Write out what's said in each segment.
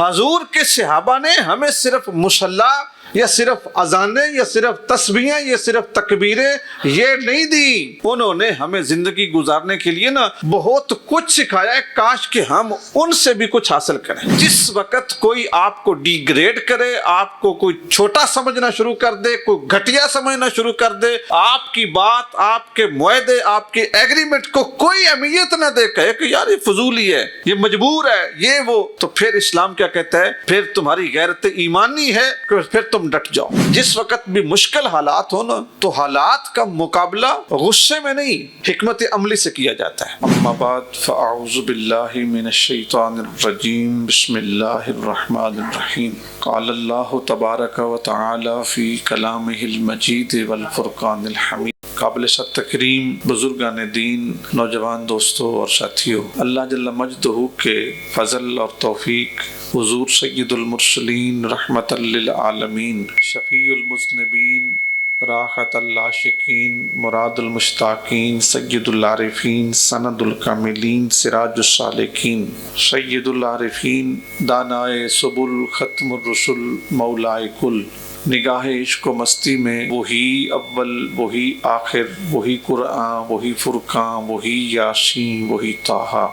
حضور کے صحابہ نے ہمیں صرف مصلی یا صرف اذانیں یا صرف تسبیحیں یا صرف تکبیریں یہ نہیں دی، انہوں نے ہمیں زندگی گزارنے کے لیے نا بہت کچھ سکھایا ہے، کاش کہ ہم ان سے بھی کچھ حاصل کریں۔ جس وقت کوئی آپ کو ڈی گریڈ کرے، آپ کو کوئی چھوٹا سمجھنا شروع کر دے، کوئی گھٹیا سمجھنا شروع کر دے، آپ کی بات، آپ کے معاہدے، آپ کے ایگریمنٹ کو کوئی اہمیت نہ دے، کہے کہ یار یہ فضولی ہے، یہ مجبور ہے، یہ وہ، تو پھر اسلام کیا کہتا ہے؟ پھر تمہاری غیرت ایمانی ہے کہ پھر تم ڈٹ جاؤ۔ جس وقت بھی مشکل حالات ہو نا تو حالات کا مقابلہ غصے میں نہیں، حکمت عملی سے کیا جاتا ہے۔ اما بعد فاعوذ باللہ من الشیطان الرجیم، بسم اللہ الرحمن الرحیم۔ قال اللہ تبارک و تعالی فی کلامہ المجید والفرقان الحمید۔ قابل تکریم بزرگان دین، نوجوان دوستوں اور ساتھیوں، اللہ جل مجدہ کے فضل اور توفیق، حضور سید المرسلین رحمت للعالمین، شفیع المذنبین، راحت العاشقین، مراد المشتاقین، سید العارفین، سند الکاملین، سراج السالکین، سید العارفین، دانائے سبل، ختم الرسل، مولائے کل۔ نگاہ عشق و مستی میں وہی اول، وہی آخر، وہی قرآن، وہی فرقان، وہی یاسین، وہی طٰہٰ،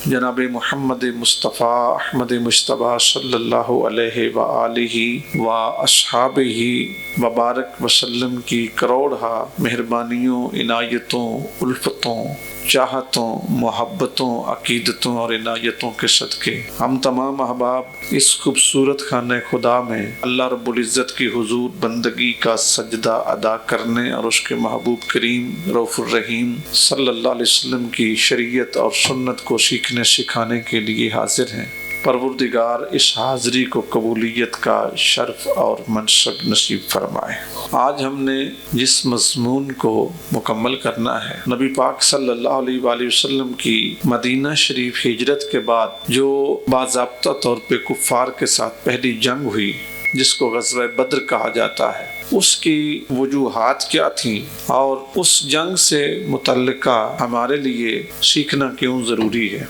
جناب محمد مصطفیٰ احمد مجتبیٰ صلی اللہ علیہ وآلہ و اصحابہ وبارک وسلم کی کروڑہا مہربانیوں، عنایتوں، الفتوں، چاہتوں، محبتوں، عقیدتوں اور عنایتوں کے صدقے ہم تمام احباب اس خوبصورت خانہ خدا میں اللہ رب العزت کی حضور بندگی کا سجدہ ادا کرنے اور اس کے محبوب کریم رؤوف الرحیم صلی اللہ علیہ وسلم کی شریعت اور سنت کو سیکھنے سکھانے کے لیے حاضر ہیں۔ پروردگار اس حاضری کو قبولیت کا شرف اور منصب نصیب فرمائے۔ آج ہم نے جس مضمون کو مکمل کرنا ہے، نبی پاک صلی اللہ علیہ وآلہ وسلم کی مدینہ شریف ہجرت کے بعد جو باضابطہ طور پہ کفار کے ساتھ پہلی جنگ ہوئی، جس کو غزوہ بدر کہا جاتا ہے، اس کی وجوہات کیا تھیں اور اس جنگ سے متعلقہ ہمارے لیے سیکھنا کیوں ضروری ہے۔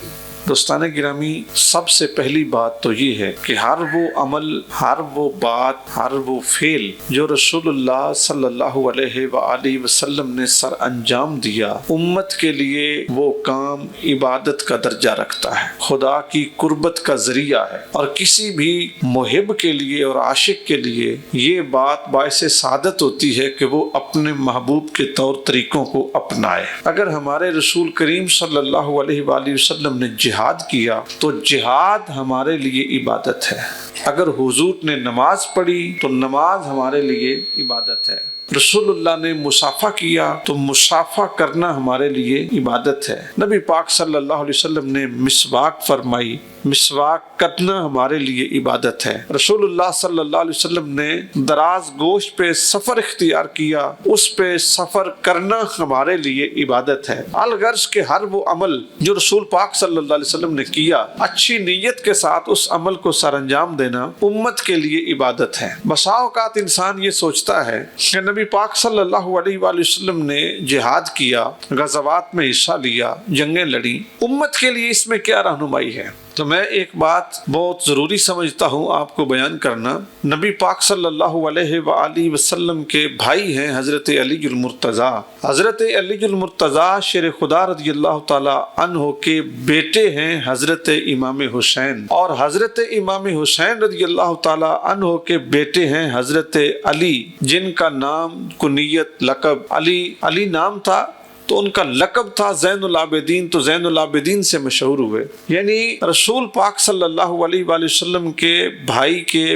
دوستان گرامی، سب سے پہلی بات تو یہ ہے کہ ہر وہ عمل، ہر وہ بات، ہر وہ فعل جو رسول اللہ صلی اللہ علیہ وآلہ وسلم نے سر انجام دیا، امت کے لیے وہ کام عبادت کا درجہ رکھتا ہے، خدا کی قربت کا ذریعہ ہے، اور کسی بھی محب کے لیے اور عاشق کے لیے یہ بات باعث سعادت ہوتی ہے کہ وہ اپنے محبوب کے طور طریقوں کو اپنائے۔ اگر ہمارے رسول کریم صلی اللہ علیہ وآلہ وسلم نے جہاد کیا تو جہاد ہمارے لیے عبادت ہے۔ اگر حضور نے نماز پڑھی تو نماز ہمارے لیے عبادت ہے۔ رسول اللہ نے مصافحہ کیا تو مصافحہ کرنا ہمارے لیے عبادت ہے۔ نبی پاک صلی اللہ علیہ وسلم نے مسواک فرمائی، مسواک کرنا ہمارے لیے عبادت ہے۔ رسول اللہ صلی اللہ علیہ وسلم نے دراز گوش پہ سفر اختیار کیا، اس پہ سفر کرنا ہمارے لیے عبادت ہے۔ الغرض کہ ہر وہ عمل جو رسول پاک صلی اللہ علیہ وسلم نے کیا، اچھی نیت کے ساتھ اس عمل کو سر انجام دینا امت کے لیے عبادت ہے۔ بسا اوقات انسان یہ سوچتا ہے کہ نبی پاک صلی اللہ علیہ وآلہ وسلم نے جہاد کیا، غزوات میں حصہ لیا، جنگیں لڑی، امت کے لیے اس میں کیا رہنمائی ہے؟ تو میں ایک بات بہت ضروری سمجھتا ہوں آپ کو بیان کرنا۔ نبی پاک صلی اللہ علیہ وآلہ وسلم کے بھائی ہیں حضرت علی المرتضیٰ۔ حضرت علی المرتضیٰ شیر خدا رضی اللہ تعالی عنہ کے بیٹے ہیں حضرت امام حسین، اور حضرت امام حسین رضی اللہ تعالی عنہ کے بیٹے ہیں حضرت علی، جن کا نام، کنیت، لقب علی نام تھا تو ان کا لقب تھا زین العابدین، تو زین العابدین سے مشہور ہوئے۔ یعنی رسول پاک صلی اللہ علیہ وآلہ وسلم کے بھائی کے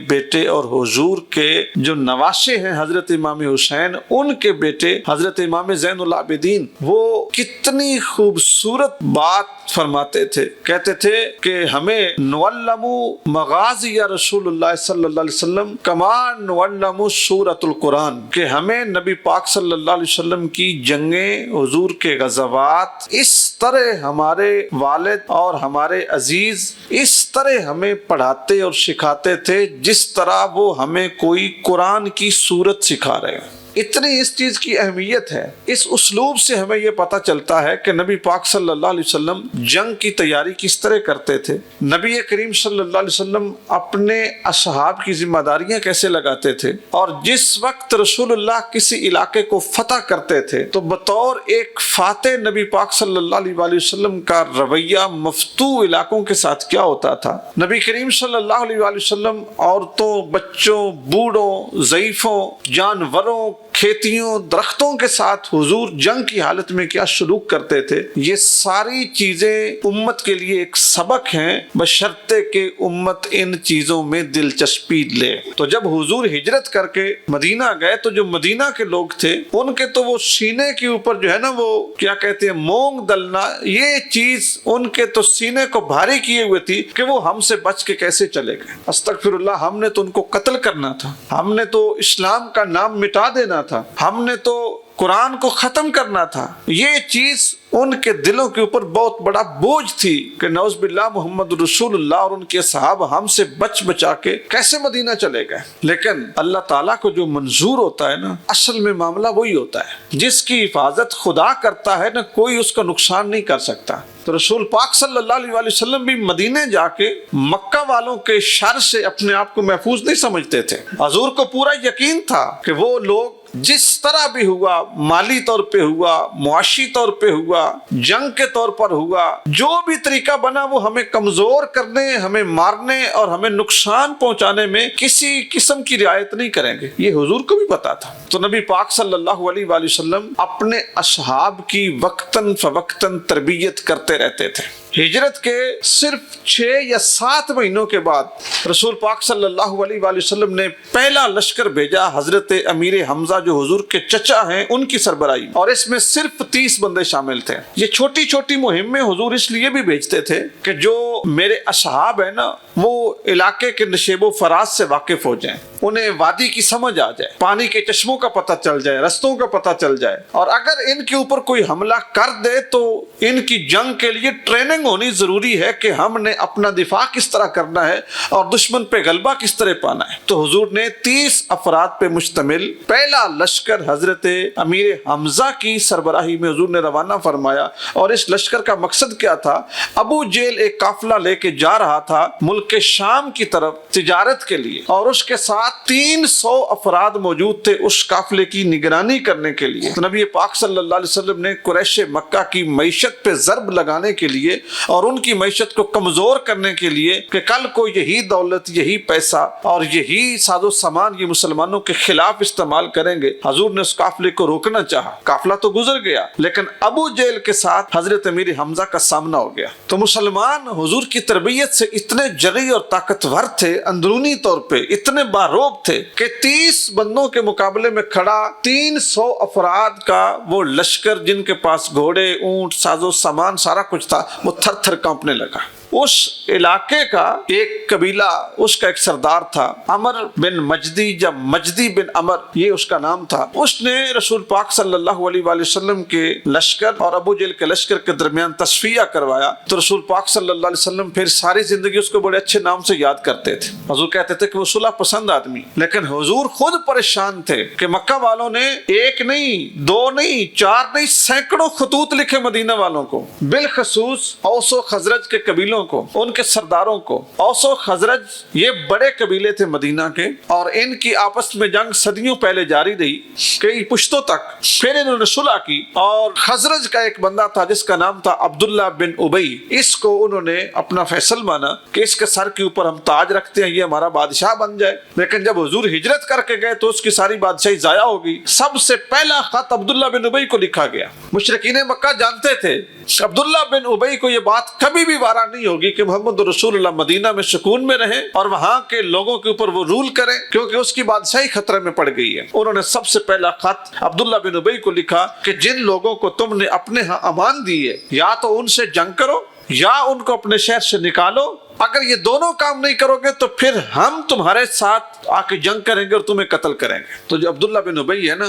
بیٹے اور حضور کے جو نواشے ہیں حضرت امام حسین، ان کے بیٹے حضرت امام زین العابدین، وہ کتنی خوبصورت بات فرماتے تھے، کہتے تھے کہ ہمیں نعلم مغازی یا رسول اللہ صلی اللہ علیہ وسلم کما نعلم سورۃ القرآن، کہ ہمیں نبی پاک صلی اللہ علیہ وسلم کی جنگیں، حضور کے غزوات اس طرح ہمارے والد اور ہمارے عزیز اس طرح ہمیں پڑھاتے اور سکھاتے تھے جس طرح وہ ہمیں کوئی قرآن کی سورت سکھا رہے ہیں۔ اتنی اس چیز کی اہمیت ہے. اس اسلوب سے ہمیں یہ پتہ چلتا ہے کہ نبی پاک صلی اللہ علیہ وسلم جنگ کی تیاری کس طرح کرتے تھے. نبی کریم صلی اللہ علیہ وسلم اپنے اصحاب کی ذمہ داریاں کیسے لگاتے تھے، اور جس وقت رسول اللہ کسی علاقے کو فتح کرتے تھے تو بطور ایک فاتح نبی پاک صلی اللہ علیہ وسلم کا رویہ مفتوح علاقوں کے ساتھ کیا ہوتا تھا. نبی کریم صلی اللہ علیہ وسلم عورتوں، بچوں، بوڑھوں، ضعیفوں، جانوروں، کھیتیوں، درختوں کے ساتھ حضور جنگ کی حالت میں کیا سلوک کرتے تھے، یہ ساری چیزیں امت کے لیے ایک سبق ہیں، بشرطے کہ امت ان چیزوں میں دلچسپی لے. تو جب حضور ہجرت کر کے مدینہ گئے تو جو مدینہ کے لوگ تھے ان کے تو وہ سینے کے اوپر جو ہے نا وہ کیا کہتے ہیں مونگ دلنا، یہ چیز ان کے تو سینے کو بھاری کیے ہوئے تھی کہ وہ ہم سے بچ کے کیسے چلے گئے. استغفر اللہ، ہم نے تو ان کو قتل کرنا تھا، ہم نے تو اسلام کا نام مٹا دینا تھا، ہم نے تو قرآن کو ختم کرنا تھا. یہ چیز ان کے دلوں کے اوپر بہت بڑا بوجھ تھی کہ نعوذ باللہ محمد رسول اللہ اور ان کے صحابہ ہم سے بچا کے کیسے مدینہ چلے گئے. لیکن اللہ تعالیٰ کو جو منظور ہوتا ہے نا، اصل میں معاملہ وہی ہوتا ہے. جس کی حفاظت خدا کرتا ہے نا، کوئی اس کا نقصان نہیں کر سکتا. تو رسول پاک صلی اللہ علیہ وسلم بھی مدینے جا کے مکہ والوں کے شر سے اپنے آپ کو محفوظ نہیں سمجھتے تھے. حضور کو پورا یقین تھا کہ وہ لوگ جس طرح بھی ہوا، مالی طور پہ ہوا، معاشی طور پہ ہوا، جنگ کے طور پر ہوا، جو بھی طریقہ بنا وہ ہمیں کمزور کرنے، ہمیں مارنے اور ہمیں نقصان پہنچانے میں کسی قسم کی رعایت نہیں کریں گے. یہ حضور کو بھی پتا تھا. تو نبی پاک صلی اللہ علیہ وسلم اپنے اصحاب کی وقتاً فوقتاً تربیت کرتے رہتے تھے. ہجرت کے صرف 6 یا 7 مہینوں کے بعد رسول پاک صلی اللہ علیہ وسلم نے پہلا لشکر بھیجا حضرت امیر حمزہ جو حضور کے چچا ہیں ان کی سربراہی، اور اس میں صرف 30 بندے شامل تھے. یہ چھوٹی چھوٹی مہمیں حضور اس لیے بھی بھیجتے تھے کہ جو میرے اصحاب ہیں نا وہ علاقے کے نشیب و فراز سے واقف ہو جائیں، انہیں وادی کی سمجھ آ جائے، پانی کے چشموں کا پتہ چل جائے، رستوں کا پتہ چل جائے، اور اگر ان کے اوپر کوئی حملہ کر دے تو ان کی جنگ کے لیے ٹریننگ ہونی ضروری ہے کہ ہم نے اپنا دفاع کس طرح کرنا ہے اور دشمن پہ غلبہ کس طرح پانا ہے. تو حضور نے 30 افراد پہ مشتمل پہلا لشکر حضرت امیر حمزہ کی سربراہی میں حضور نے روانہ فرمایا. اور اس لشکر کا مقصد کیا تھا؟ ابو جیل ایک قافلہ لے کے جا رہا تھا ملک شام کی طرف تجارت کے لیے، اور اس کے ساتھ 300 افراد موجود تھے اس قافلے کی نگرانی کرنے کے لیے. تو نبی پاک صلی اللہ علیہ وسلم نے قریش مکہ کی معیشت پہ ضرب لگانے کے لیے اور ان کی معیشت کو کمزور کرنے کے لیے کہ کل کو یہی دولت، یہی پیسہ اور یہی ساز و سامان یہ مسلمانوں کے خلاف استعمال کریں گے، حضور نے اس قافلے کو روکنا چاہا. قافلہ تو گزر گیا لیکن ابو جیل کے ساتھ حضرت امیر حمزہ کا سامنا ہو گیا. تو مسلمان حضور کی تربیت سے اتنے جرئی اور طاقتور تھے، اندرونی طور پہ اتنے باروب تھے کہ 30 بندوں کے مقابلے میں کھڑا 300 افراد کا وہ لشکر جن کے پاس گھوڑے، اونٹ، ساز و سامان سارا کچھ تھا، وہ تھر تھر کانپنے لگا. اس علاقے کا ایک قبیلہ، اس کا ایک سردار تھا عمر بن مجدی یا مجدی بن عمر، یہ اس کا نام تھا. اس نے رسول پاک صلی اللہ علیہ وسلم کے لشکر اور ابو جہل کے لشکر کے درمیان تصفیہ کروایا. تو رسول پاک صلی اللہ علیہ وسلم پھر ساری زندگی اس کو بڑے اچھے نام سے یاد کرتے تھے. حضور کہتے تھے کہ وہ صلح پسند آدمی، لیکن حضور خود پریشان تھے کہ مکہ والوں نے 1 نہیں 2 نہیں 4 نہیں سینکڑوں خطوط لکھے مدینہ والوں کو، بالخصوص اوس و خزرج کے قبیلوں کو، ان کے سرداروں کو. اوس و خزرج یہ بڑے قبیلے تھے مدینہ کے، اور ان کی آپس میں جنگ صدیوں پہلے جاری رہی کئی پشتوں تک. پھر انہوں نے صلح کی، اور خزرج کا ایک بندہ تھا جس کا نام تھا عبداللہ بن ابی، اس کو انہوں نے اپنا فیصل مانا کہ اس کے سر کے اوپر ہم تاج رکھتے ہیں، یہ ہمارا بادشاہ بن جائے. لیکن جب حضور ہجرت کر کے گئے تو اس کی ساری بادشاہی ضائع ہو گئی. سب سے پہلا خط عبداللہ بن ابی کو لکھا گیا. مشرکین مکہ جانتے تھے عبداللہ بن ابی کو یہ بات کبھی بھی وارا نہیں ہوگی کہ محمد رسول اللہ مدینہ میں سکون میں رہے اور وہاں کے لوگوں کے اوپر وہ رول کریں، کیونکہ اس کی بادشاہی خطرے میں پڑ گئی ہے. انہوں نے سب سے پہلا خط عبداللہ بن ابی کو لکھا کہ جن لوگوں کو تم نے اپنے ہاں امان دی ہے، یا تو ان سے جنگ کرو یا ان کو اپنے شہر سے نکالو اگر یہ دونوں کام نہیں کرو گے تو پھر ہم تمہارے ساتھ آ کے جنگ کریں گے اور تمہیں قتل کریں گے. تو جو عبداللہ بن ابی ہے نا،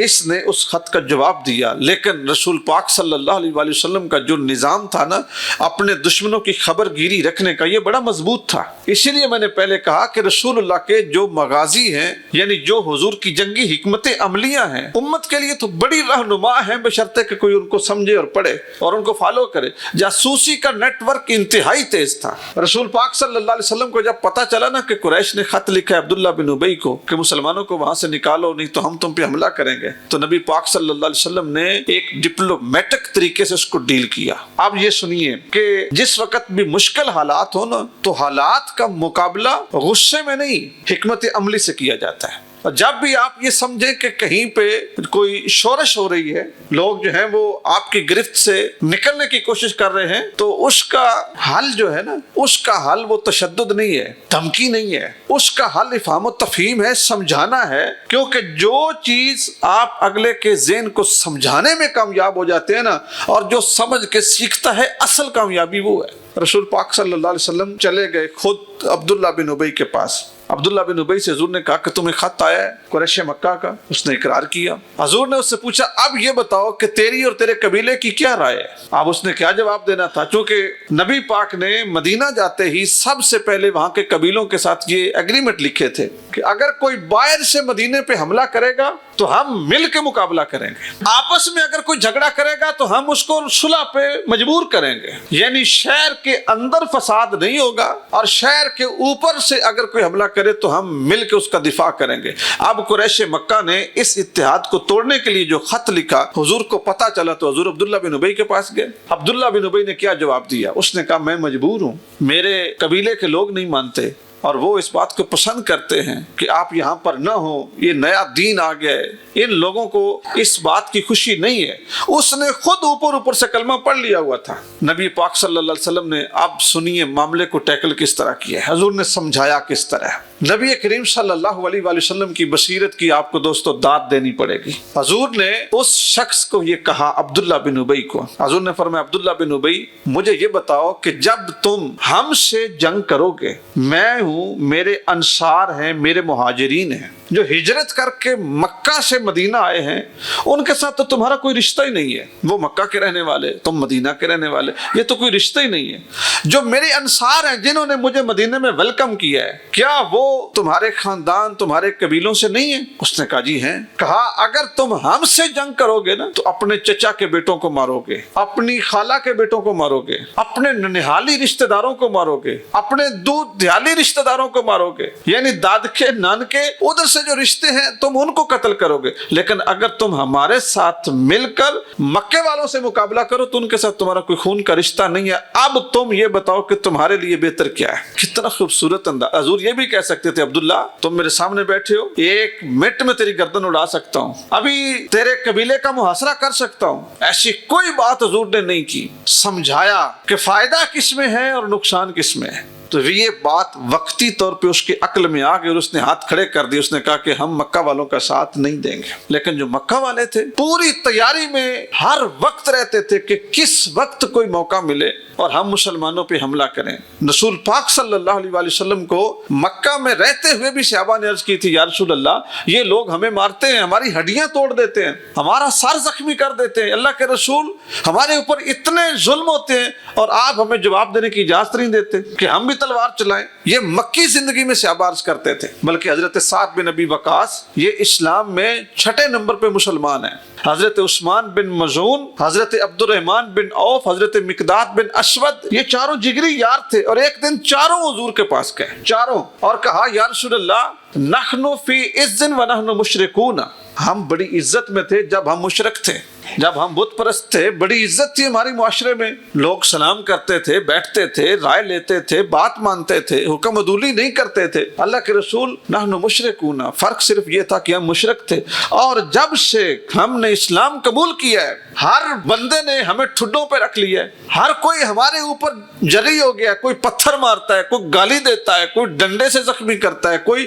اس نے اس خط کا جواب دیا، لیکن رسول پاک صلی اللہ علیہ وآلہ وسلم کا جو نظام تھا نا اپنے دشمنوں کی خبر گیری رکھنے کا، یہ بڑا مضبوط تھا. اسی لیے میں نے پہلے کہا کہ رسول اللہ کے جو مغازی ہیں، یعنی جو حضور کی جنگی حکمت عملیاں ہیں، امت کے لیے تو بڑی رہنما ہیں، بشرطے کہ کوئی ان کو سمجھے اور پڑھے اور ان کو فالو کرے. جاسوسی کا نیٹ ورک انتہائی تیز تھا. رسول پاک صلی اللہ علیہ وسلم کو جب پتہ چلا نا کہ قریش نے خط لکھا ہے عبداللہ بن ابی کو کہ مسلمانوں کو وہاں سے نکالو نہیں تو ہم تم پہ حملہ کریں گے، تو نبی پاک صلی اللہ علیہ وسلم نے ایک ڈپلومیٹک طریقے سے اس کو ڈیل کیا. اب یہ سنیے کہ جس وقت بھی مشکل حالات ہو نا تو حالات کا مقابلہ غصے میں نہیں، حکمت عملی سے کیا جاتا ہے. اور جب بھی آپ یہ سمجھیں کہ کہیں پہ کوئی شورش ہو رہی ہے، لوگ جو ہیں وہ آپ کی گرفت سے نکلنے کی کوشش کر رہے ہیں، تو اس کا حل جو ہے نا، اس کا حل وہ تشدد نہیں ہے، دھمکی نہیں ہے، اس کا حل افہام و تفہیم ہے، سمجھانا ہے. کیونکہ جو چیز آپ اگلے کے ذہن کو سمجھانے میں کامیاب ہو جاتے ہیں نا، اور جو سمجھ کے سیکھتا ہے، اصل کامیابی وہ ہے. رسول پاک صلی اللہ علیہ وسلم چلے گئے خود عبداللہ بن ابی کے پاس. عبداللہ بن ابی سے حضور نے کہا کہ تمہیں خط آیا ہے قریش مکہ کا. اس نے اقرار کیا. حضور نے اس سے پوچھا اب یہ بتاؤ کہ تیری اور تیرے قبیلے کی کیا رائے ہے. اب اس نے کیا جواب دینا تھا، چونکہ نبی پاک نے مدینہ جاتے ہی سب سے پہلے وہاں کے قبیلوں کے ساتھ یہ ایگریمنٹ لکھے تھے کہ اگر کوئی باہر سے مدینے پہ حملہ کرے گا تو ہم مل کے مقابلہ کریں گے، آپس میں اگر کوئی جھگڑا کرے گا تو ہم اس کو صلح پہ مجبور کریں گے. یعنی شہر کے اندر فساد نہیں ہوگا، اور شہر کے اوپر سے اگر کوئی حملہ کرے تو ہم مل کے اس کا دفاع کریں گے. اب قریش مکہ نے اس اتحاد کو توڑنے کے لیے جو خط لکھا، حضور کو پتہ چلا تو حضور عبداللہ بن ابی کے پاس گئے. عبداللہ بن ابی نے کیا جواب دیا؟ اس نے کہا میں مجبور ہوں، میرے قبیلے کے لوگ نہیں مانتے اور وہ اس بات کو پسند کرتے ہیں کہ آپ یہاں پر نہ ہو، یہ نیا دین آ گیا ہے، ان لوگوں کو اس بات کی خوشی نہیں ہے. اس نے خود اوپر سے کلمہ پڑھ لیا ہوا تھا. نبی پاک صلی اللہ علیہ وسلم نے اب سنیے معاملے کو ٹیکل کس طرح کیا ہے، حضور نے سمجھایا کس طرح. نبی کریم صلی اللہ علیہ وآلہ وسلم کی بصیرت کی آپ کو دوستو داد دینی پڑے گی. حضور نے اس شخص کو یہ کہا، عبداللہ بن ابی کو. حضور نے فرمایا عبداللہ بن ابی مجھے یہ بتاؤ کہ جب تم ہم سے جنگ کرو گے، میں ہوں، میرے انصار ہیں، میرے مہاجرین ہیں جو ہجرت کر کے مکہ سے مدینہ آئے ہیں، ان کے ساتھ تو تمہارا کوئی رشتہ ہی نہیں ہے. وہ مکہ کے رہنے والے، تم مدینہ کے رہنے والے، یہ تو کوئی رشتہ ہی نہیں ہے. جو میرے انصار ہیں جنہوں نے مجھے مدینہ میں ویلکم کیا ہے، کیا وہ تمہارے خاندان، تمہارے قبیلوں سے نہیں ہیں؟ اس نے کہا جی ہیں. کہا اگر تم ہم سے جنگ کرو گے نا تو اپنے چچا کے بیٹوں کو مارو گے، اپنی خالہ کے بیٹوں کو مارو گے، اپنے ننہالی رشتہ داروں کو مارو گے، اپنے دودھ دیالی رشتہ داروں کو مارو گے، یعنی دادکے نانکے ادھر سے جو رشتے ہیں تم ان کو قتل کرو گے. لیکن اگر تم ہمارے ساتھ مل کر مکے والوں سے مقابلہ کرو تو ان کے ساتھ تمہارا کوئی خون کا رشتہ نہیں ہے. اب تم یہ بتاؤ کہ تمہارے لیے بہتر کیا ہے. کتنا خوبصورت انداز. حضور یہ بھی کہہ سکتے تھے عبداللہ تم میرے سامنے بیٹھے ہو، ایک منٹ میں تیری گردن اڑا سکتا ہوں، ابھی تیرے قبیلے کا محاصرہ کر سکتا ہوں. ایسی کوئی بات حضور نے نہیں کی. سمجھایا کہ فائدہ کس میں ہے اور نقصان کس میں ہے. تو یہ بات وقتی طور پہ اس کے عقل میں آ گئی اور اس نے ہاتھ کھڑے کر دیے. اس نے کہا کہ ہم مکہ والوں کا ساتھ نہیں دیں گے. لیکن جو مکہ والے تھے پوری تیاری میں ہر وقت رہتے تھے کہ کس وقت کوئی موقع ملے اور ہم مسلمانوں پہ حملہ کریں. رسول پاک صلی اللہ علیہ وآلہ وسلم کو مکہ میں رہتے ہوئے بھی صحابہ نے عرض کی تھی یا رسول اللہ یہ لوگ ہمیں مارتے ہیں، ہماری ہڈیاں توڑ دیتے ہیں، ہمارا سر زخمی کر دیتے ہیں، اللہ کے رسول ہمارے اوپر اتنے ظلم ہوتے ہیں اور آپ ہمیں جواب دینے کی اجازت نہیں دیتے کہ ہم بھی تلوار چلائیں. یہ مکی زندگی میں صحابہ عرض کرتے تھے. بلکہ حضرت سعد بن ابی وقاص یہ اسلام میں 6 نمبر پہ مسلمان ہیں. حضرت عثمان بن مظعون، حضرت عبد الرحمن بن عوف، حضرت مقداد بن اسود، یہ چاروں جگری یار تھے. اور ایک دن چاروں حضور کے پاس گئے، چاروں، اور کہا یا رسول اللہ نحن فی عز و نحن مشرکون، ہم بڑی عزت میں تھے جب ہم مشرک تھے، جب ہم بت پرست تھے، بڑی عزت تھی ہماری معاشرے میں، لوگ سلام کرتے تھے، بیٹھتے تھے، رائے لیتے تھے، بات مانتے تھے، حکم عدولی نہیں کرتے تھے. اللہ کے رسول نحن مشرکون، فرق صرف یہ تھا کہ ہم مشرک تھے. اور جب سے ہم نے اسلام قبول کیا ہے ہر بندے نے ہمیں ٹھڈوں پہ رکھ لیا ہے، ہر کوئی ہمارے اوپر جری ہو گیا. کوئی پتھر مارتا ہے، کوئی گالی دیتا ہے، کوئی ڈنڈے سے زخمی کرتا ہے، کوئی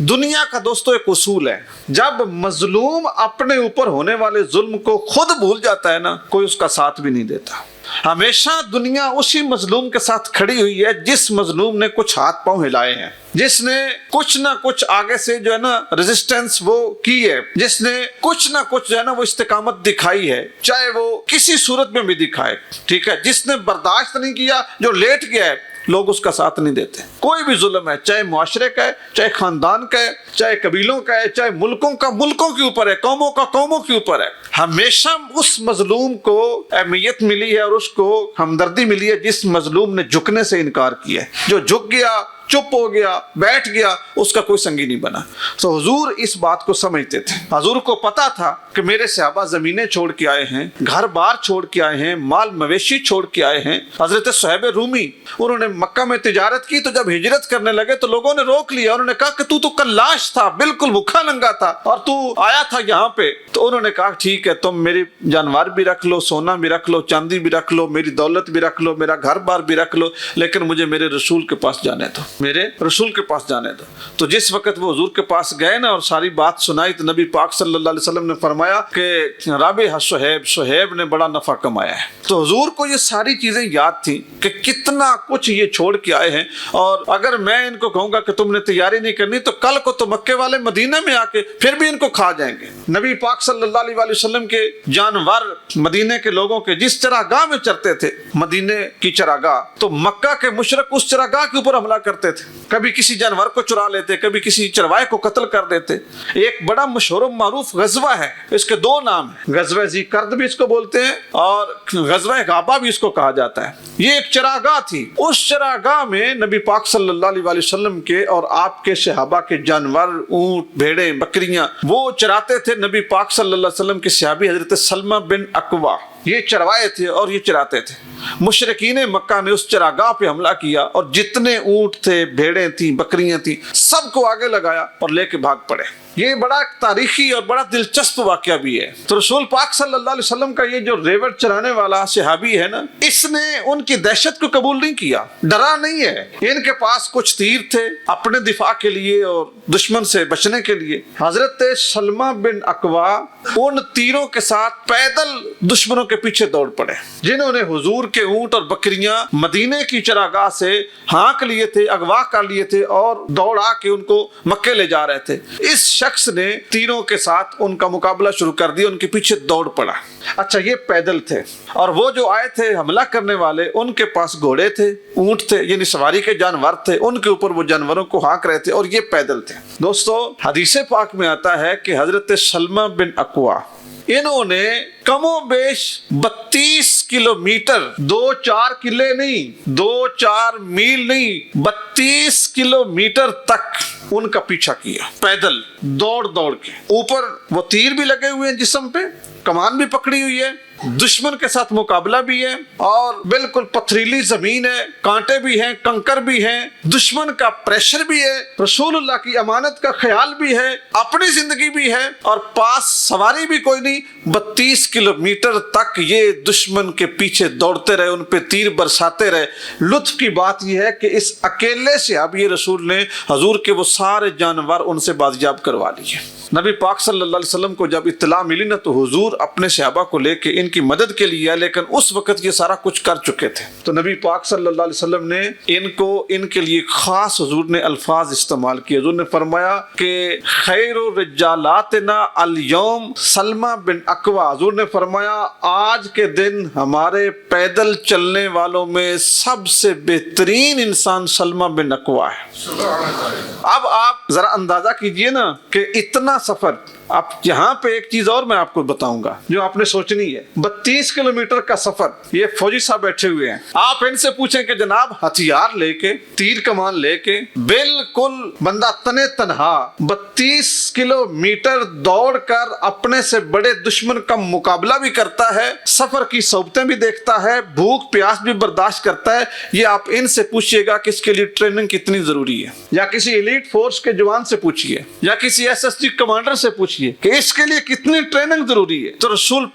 دنیا کا دوستو ایک اصول ہے، جب مظلوم اپنے اوپر ہونے والے ظلم کو خود بھول جاتا ہے نا، کوئی اس کا ساتھ بھی نہیں دیتا۔ ہمیشہ دنیا اسی مظلوم کے ساتھ کھڑی ہوئی ہے جس مظلوم نے کچھ ہاتھ پاؤں ہلائے ہیں، جس نے کچھ نہ کچھ آگے سے جو ہے نا ریزسٹنس وہ کی ہے، جس نے کچھ نہ کچھ جو ہے نا وہ استقامت دکھائی ہے، چاہے وہ کسی صورت میں بھی دکھائے، ٹھیک ہے، جس نے برداشت نہیں کیا، جو لیٹ گیا ہے، لوگ اس کا ساتھ نہیں دیتے۔ کوئی بھی ظلم ہے، چاہے معاشرے کا ہے، چاہے خاندان کا ہے، چاہے قبیلوں کا ہے، چاہے ملکوں کا ملکوں کے اوپر ہے، قوموں کا قوموں کے اوپر ہے، ہمیشہ اس مظلوم کو اہمیت ملی ہے اور اس کو ہمدردی ملی ہے جس مظلوم نے جھکنے سے انکار کیا ہے۔ جو جھک گیا، چپ ہو گیا، بیٹھ گیا، اس کا کوئی سنگی نہیں بنا۔ تو حضور اس بات کو سمجھتے تھے، حضور کو پتا تھا کہ میرے صحابہ زمینیں چھوڑ کے آئے ہیں، گھر بار چھوڑ کے آئے ہیں، مال مویشی چھوڑ کے آئے ہیں۔ حضرت صہیب رومی انہوں نے مکہ میں تجارت کی، تو جب ہجرت کرنے لگے تو لوگوں نے روک لیا، انہوں نے کہا کہ تو کل لاش تھا، بالکل بھوکا ننگا تھا اور تو آیا تھا یہاں پہ۔ تو انہوں نے کہا ٹھیک ہے، تم میری جانور بھی رکھ لو، سونا بھی رکھ لو، چاندی بھی رکھ لو، میری دولت بھی رکھ لو، میرا گھر بار بھی رکھ لو، لیکن مجھے میرے رسول کے پاس جانے دو، میرے رسول کے پاس جانے دو۔ تو جس وقت وہ حضور کے پاس گئے نا اور ساری بات سنائی، تو نبی پاک صلی اللہ علیہ وسلم نے فرمایا کہ رابح صہیب نے بڑا نفع کمایا ہے۔ تو حضور کو یہ ساری چیزیں یاد تھی کہ کتنا کچھ یہ چھوڑ کے آئے ہیں، اور اگر میں ان کو کہوں گا کہ تم نے تیاری نہیں کرنی تو کل کو تو مکے والے مدینہ میں آ کے پھر بھی ان کو کھا جائیں گے۔ نبی پاک صلی اللہ علیہ وسلم کے جانور مدینے کے لوگوں کے جس چراگاہ میں چرتے تھے، مدینے کی چراگاہ، تو مکہ کے مشرک اس چراگاہ کے اوپر حملہ کرتے تھے، کبھی کسی جانور کو چرا لیتے، کبھی کسی چروائے کو قتل کر دیتے۔ ایک بڑا مشہور و معروف غزوہ ہے، اس کے دو نام ہیں، غزوہ ذی قرد بھی اس کو بولتے ہیں اور غزوہ غابہ بھی اس کو کہا جاتا ہے۔ یہ ایک چراگاہ تھی، اس چراگاہ میں نبی پاک صلی اللہ علیہ وسلم کے اور آپ کے صحابہ کے جانور، اونٹ، بھیڑیں، بکریاں وہ چراتے تھے۔ نبی پاک صلی اللہ علیہ وسلم کے صحابی حضرت سلمہ بن اکوع یہ چروائے تھے اور یہ چراتے تھے۔ مشرکین مکہ نے اس چراگاہ پہ حملہ کیا اور جتنے اونٹ تھے، بھیڑیں تھیں، بکریاں تھیں، سب کو آگے لگایا اور لے کے بھاگ پڑے۔ یہ بڑا تاریخی اور بڑا دلچسپ واقعہ بھی ہے۔ تو رسول پاک صلی اللہ علیہ وسلم کا یہ جو ریوڑ چرانے والا صحابی ہے نا، اس نے ان کی دہشت کو قبول نہیں کیا، ڈرا نہیں ہے۔ ان کے پاس کچھ تیر تھے اپنے دفاع کے لیے اور دشمن سے بچنے کے لیے۔ حضرت سلمہ بن اکوع ان تیروں کے ساتھ پیدل دشمنوں کے پیچھے دوڑ پڑے، جنہوں نے حضور کے اونٹ اور بکریاں مدینے کی چراگاہ سے ہانک لیے تھے، اغوا کر لیے تھے اور دوڑا کے ان کو مکے لے جا رہے تھے۔ اس شخص نے تیروں کے ساتھ ان کا مقابلہ شروع کر دیا، ان کے پیچھے دوڑ پڑا۔ اچھا، یہ پیدل تھے، اور وہ جو آئے تھے حملہ کرنے والے، ان کے پاس گھوڑے تھے، اونٹ تھے، یعنی سواری کے جانور تھے، ان کے اوپر وہ جانوروں کو ہانک رہے تھے اور یہ پیدل تھے۔ دوستو، حدیث پاک میں آتا ہے کہ حضرت سلمہ بن اکوع انہوں نے کم و بیش 32 کلومیٹر، 2-4 کلے نہیں، 2-4 میل نہیں، 32 کلومیٹر تک ان کا پیچھا کیا، پیدل دوڑ دوڑ کے۔ اوپر وہ تیر بھی لگے ہوئے ہیں جسم پہ، کمان بھی پکڑی ہوئی ہے، دشمن کے ساتھ مقابلہ بھی ہے، اور بالکل پتھریلی زمین ہے، کانٹے بھی ہیں، کنکر بھی ہیں، دشمن کا پریشر بھی ہے، رسول اللہ کی امانت کا خیال بھی ہے، اپنی زندگی بھی ہے، اور پاس سواری بھی کوئی نہیں۔ 32 کلومیٹر تک یہ دشمن کے پیچھے دوڑتے رہے، ان پہ تیر برساتے رہے۔ لطف کی بات یہ ہے کہ اس اکیلے صحابی رسول نے حضور کے وہ سارے جانور ان سے بازیاب کروا لیے۔ نبی پاک صلی اللہ علیہ وسلم کو جب اطلاع ملی نا، تو حضور اپنے صحابہ کو لے کے ان کی مدد کے لیے، لیکن اس وقت یہ سارا کچھ کر چکے تھے۔ تو نبی پاک صلی اللہ علیہ وسلم نے ان کے لیے خاص حضور نے الفاظ استعمال کیے۔ حضور نے فرمایا کہ خیر رجالاتنا الیوم سلمہ بن اکوع، حضور نے فرمایا آج کے دن ہمارے پیدل چلنے والوں میں سب سے بہترین انسان سلمہ بن اکوع ہے۔ اب آپ ذرا اندازہ کیجئے نا کہ اتنا سفر۔ اب یہاں پہ ایک چیز اور میں آپ کو بتاؤں گا جو آپ نے سوچنی ہے۔ 32 کلومیٹر کا سفر، یہ فوجی صاحب بیٹھے ہوئے ہیں، آپ ان سے پوچھیں کہ جناب ہتھیار لے کے، تیر کمان لے کے، بالکل بندہ تنے تنہا 32 کلومیٹر دوڑ کر اپنے سے بڑے دشمن کا مقابلہ بھی کرتا ہے، سفر کی صعوبتیں بھی دیکھتا ہے، بھوک پیاس بھی برداشت کرتا ہے۔ یہ آپ ان سے پوچھئے گا کہ اس کے لیے ٹریننگ کتنی ضروری ہے، یا کسی ایلیٹ فورس کے جوان سے پوچھئے، یا کسی SSG کمانڈر سے پوچھئے کہ اس کے لیے کتنی ٹریننگ ضروری ہے۔ تو رسول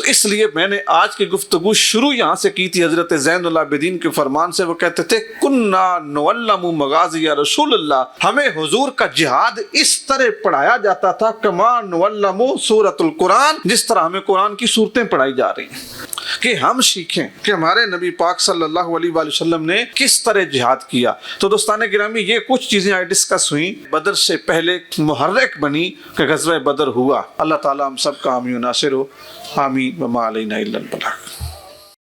تو اس لیے میں نے آج کی گفتگو شروع یہاں سے کی تھی حضرت زین العابدین کے فرمان سے. وہ کہتے تھے کننا نعلم مغازی رسول اللہ، ہمیں حضور کا جہاد اس طرح پڑھایا جاتا تھا کما نعلم سورۃ القرآن، جس طرح ہمیں قرآن کی صورتیں پڑھائی جا رہی ہیں، کہ ہم سیکھیں کہ ہمارے نبی پاک صلی اللہ علیہ وآلہ وسلم نے کس طرح جہاد کیا. تو دوستان گرامی، یہ کچھ چیزیں آج ڈسکس ہوئیں. بدر سے پہلے محرک بنی کہ غزوہ بدر ہوا. اللہ تعالیٰ ہم سب کا حامی و ناصر ہو. آمین. وما علینا الا البلاغ.